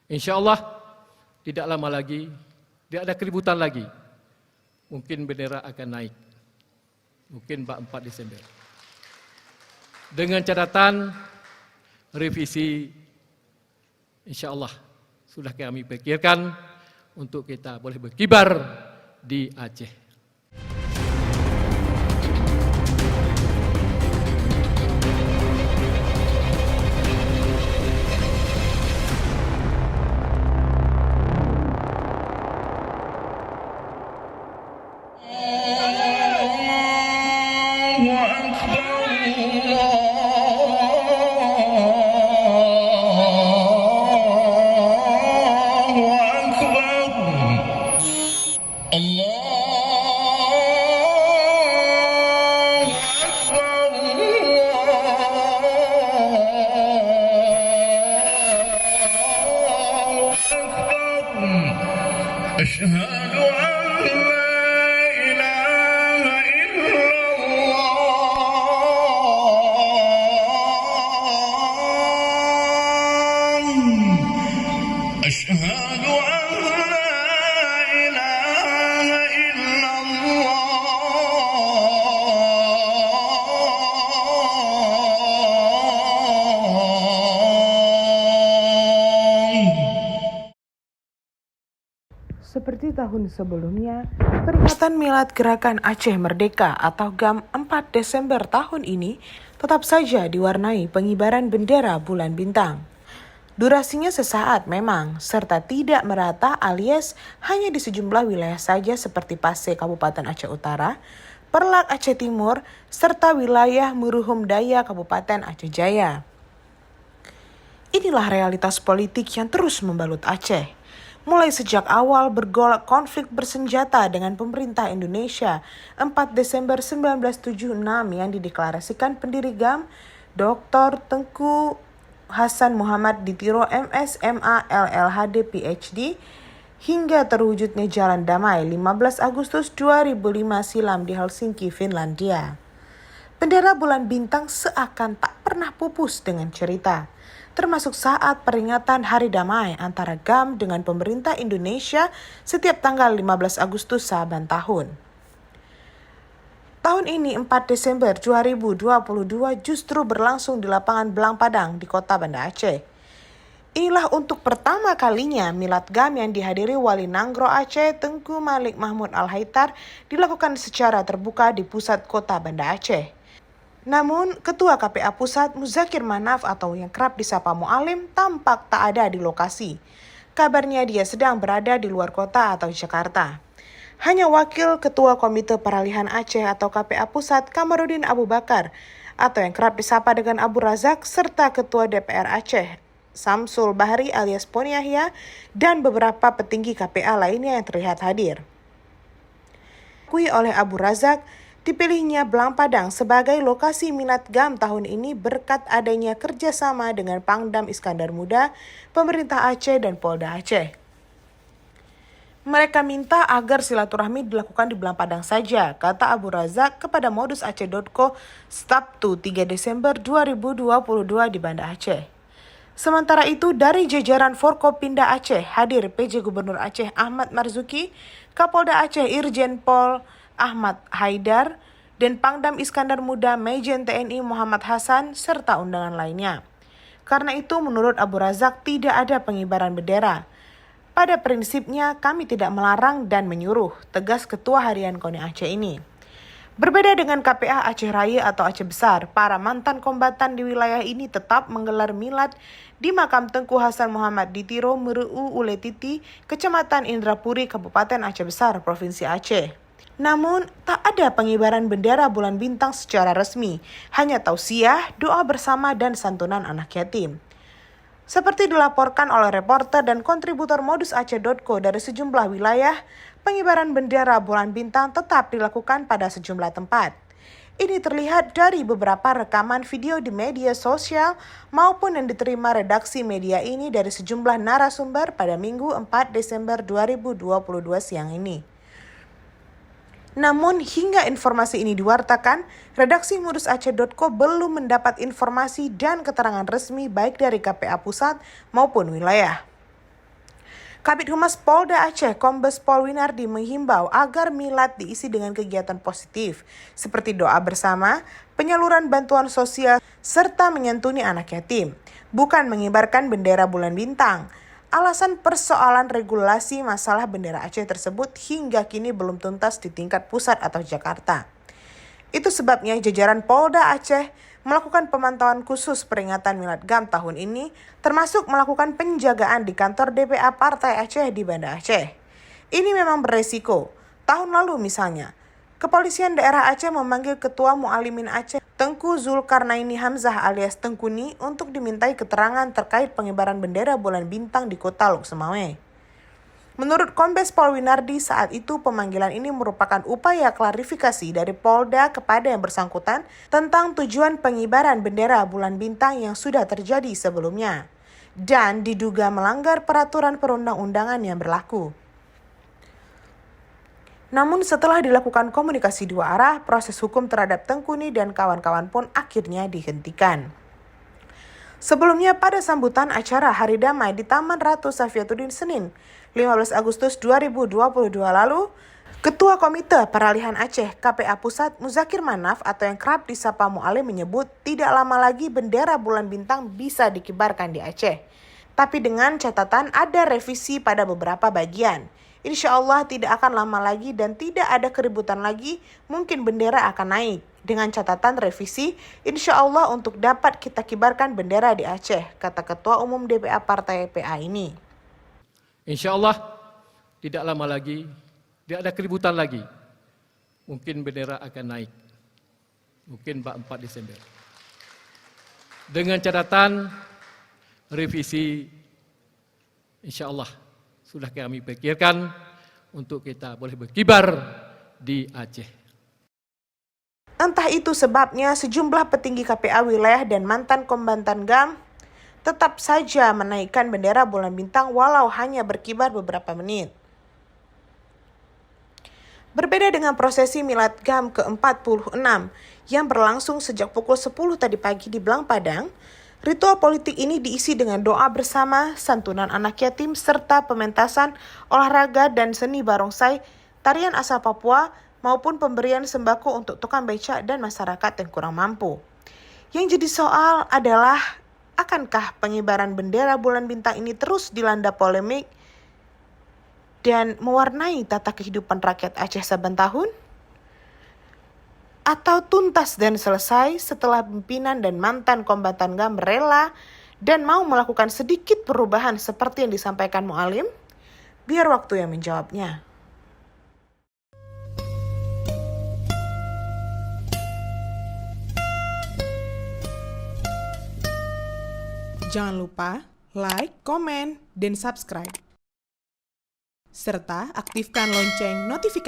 Insya Allah tidak lama lagi, tidak ada keributan lagi. Mungkin bendera akan naik, mungkin 4 Desember. Dengan catatan revisi, insya Allah sudah kami pikirkan untuk kita boleh berkibar di Aceh. أشهد أن لا إله إلا الله أشهد أن لا إله إلا الله. Seperti tahun sebelumnya, peringatan Milad Gerakan Aceh Merdeka atau GAM 4 Desember tahun ini tetap saja diwarnai pengibaran bendera bulan bintang. Durasinya sesaat memang, serta tidak merata alias hanya di sejumlah wilayah saja seperti Pase Kabupaten Aceh Utara, Perlak Aceh Timur, serta wilayah Muruhum Daya Kabupaten Aceh Jaya. Inilah realitas politik yang terus membalut Aceh. Mulai sejak awal bergolak konflik bersenjata dengan pemerintah Indonesia 4 Desember 1976 yang dideklarasikan pendiri GAM Dr. Tengku Hasan Muhammad Ditiro MS MA LLHD PhD hingga terwujudnya Jalan Damai 15 Agustus 2005 silam di Helsinki, Finlandia. Bendera bulan bintang seakan tak pernah pupus dengan cerita. Termasuk saat peringatan Hari Damai antara GAM dengan pemerintah Indonesia setiap tanggal 15 Agustus saban tahun. Tahun ini 4 Desember 2022 justru berlangsung di lapangan Belang Padang di kota Banda Aceh. Inilah untuk pertama kalinya Milad GAM yang dihadiri Wali Nanggro Aceh Tengku Malik Mahmud Al-Haitar dilakukan secara terbuka di pusat kota Banda Aceh. Namun, Ketua KPA Pusat Muzakir Manaf atau yang kerap disapa Mu'alim tampak tak ada di lokasi. Kabarnya dia sedang berada di luar kota atau Jakarta. Hanya Wakil Ketua Komite Peralihan Aceh atau KPA Pusat Kamarudin Abu Bakar atau yang kerap disapa dengan Abu Razak serta Ketua DPR Aceh Samsul Bahri alias Pon Yahya dan beberapa petinggi KPA lainnya yang terlihat hadir. Diakui oleh Abu Razak, dipilihnya Belang Padang sebagai lokasi Milad GAM tahun ini berkat adanya kerjasama dengan Pangdam Iskandar Muda, pemerintah Aceh dan Polda Aceh. Mereka minta agar silaturahmi dilakukan di Belang Padang saja, kata Abu Razak kepada modusaceh.co Sabtu 3 Desember 2022 di Banda Aceh. Sementara itu, dari jajaran Forkopimda Aceh hadir PJ Gubernur Aceh Ahmad Marzuki, Kapolda Aceh Irjen Pol Ahmad Haidar, dan Pangdam Iskandar Muda Majen TNI Muhammad Hasan, serta undangan lainnya. Karena itu, menurut Abu Razak tidak ada pengibaran bendera. Pada prinsipnya, kami tidak melarang dan menyuruh, tegas Ketua Harian KONI Aceh ini. Berbeda dengan KPA Aceh Raya atau Aceh Besar, para mantan kombatan di wilayah ini tetap menggelar milad di makam Tengku Hasan Muhammad Ditiro Mereu Uletiti, Kecamatan Indrapuri, Kabupaten Aceh Besar, Provinsi Aceh. Namun, tak ada pengibaran bendera bulan bintang secara resmi, hanya tausiah, doa bersama, dan santunan anak yatim. Seperti dilaporkan oleh reporter dan kontributor modusaceh.co dari sejumlah wilayah, pengibaran bendera bulan bintang tetap dilakukan pada sejumlah tempat. Ini terlihat dari beberapa rekaman video di media sosial maupun yang diterima redaksi media ini dari sejumlah narasumber pada Minggu 4 Desember 2022 siang ini. Namun hingga informasi ini diwartakan, redaksi modusaceh.co belum mendapat informasi dan keterangan resmi baik dari KPA Pusat maupun wilayah. Kabid Humas Polda Aceh, Kombes Pol Winardi menghimbau agar milad diisi dengan kegiatan positif, seperti doa bersama, penyaluran bantuan sosial, serta menyantuni anak yatim, bukan mengibarkan bendera bulan bintang. Alasan persoalan regulasi masalah bendera Aceh tersebut hingga kini belum tuntas di tingkat pusat atau Jakarta. Itu sebabnya jajaran Polda Aceh melakukan pemantauan khusus peringatan Milad GAM tahun ini, termasuk melakukan penjagaan di kantor DPA Partai Aceh di Banda Aceh. Ini memang beresiko. Tahun lalu misalnya, Kepolisian Daerah Aceh memanggil Ketua Mu'alimin Aceh, Tengku Zulkarnaini Hamzah alias Tengkuni, untuk dimintai keterangan terkait pengibaran bendera bulan bintang di kota Lok Semawe. Menurut Kombes Pol Winardi, saat itu pemanggilan ini merupakan upaya klarifikasi dari Polda kepada yang bersangkutan tentang tujuan pengibaran bendera bulan bintang yang sudah terjadi sebelumnya dan diduga melanggar peraturan perundang-undangan yang berlaku. Namun setelah dilakukan komunikasi dua arah, proses hukum terhadap Tengkuni dan kawan-kawan pun akhirnya dihentikan. Sebelumnya pada sambutan acara Hari Damai di Taman Ratu Safiatuddin Senin, 15 Agustus 2022 lalu, Ketua Komite Peralihan Aceh KPA Pusat Muzakir Manaf atau yang kerap disapa Mu'alim menyebut tidak lama lagi bendera bulan bintang bisa dikibarkan di Aceh. Tapi dengan catatan ada revisi pada beberapa bagian. Insya Allah tidak akan lama lagi dan tidak ada keributan lagi, mungkin bendera akan naik. Dengan catatan revisi, insya Allah untuk dapat kita kibarkan bendera di Aceh, kata Ketua Umum DPA Partai PA ini. Insya Allah tidak lama lagi, tidak ada keributan lagi. Mungkin bendera akan naik, mungkin 4 Desember. Dengan catatan revisi, insya Allah sudah kami pikirkan untuk kita boleh berkibar di Aceh. Entah itu sebabnya sejumlah petinggi KPA wilayah dan mantan kombatan GAM tetap saja menaikkan bendera bulan bintang walau hanya berkibar beberapa menit. Berbeda dengan prosesi Milad GAM ke-46 yang berlangsung sejak pukul 10 tadi pagi di Belang Padang, ritual politik ini diisi dengan doa bersama, santunan anak yatim, serta pementasan olahraga dan seni barongsai, tarian asal Papua, maupun pemberian sembako untuk tukang becak dan masyarakat yang kurang mampu. Yang jadi soal adalah, akankah pengibaran bendera bulan bintang ini terus dilanda polemik dan mewarnai tata kehidupan rakyat Aceh saban tahun? Atau tuntas dan selesai setelah pimpinan dan mantan kombatan GAM rela dan mau melakukan sedikit perubahan seperti yang disampaikan Mu'alim? Biar waktu yang menjawabnya. Jangan lupa like, komen, dan subscribe. Serta aktifkan lonceng notifikasi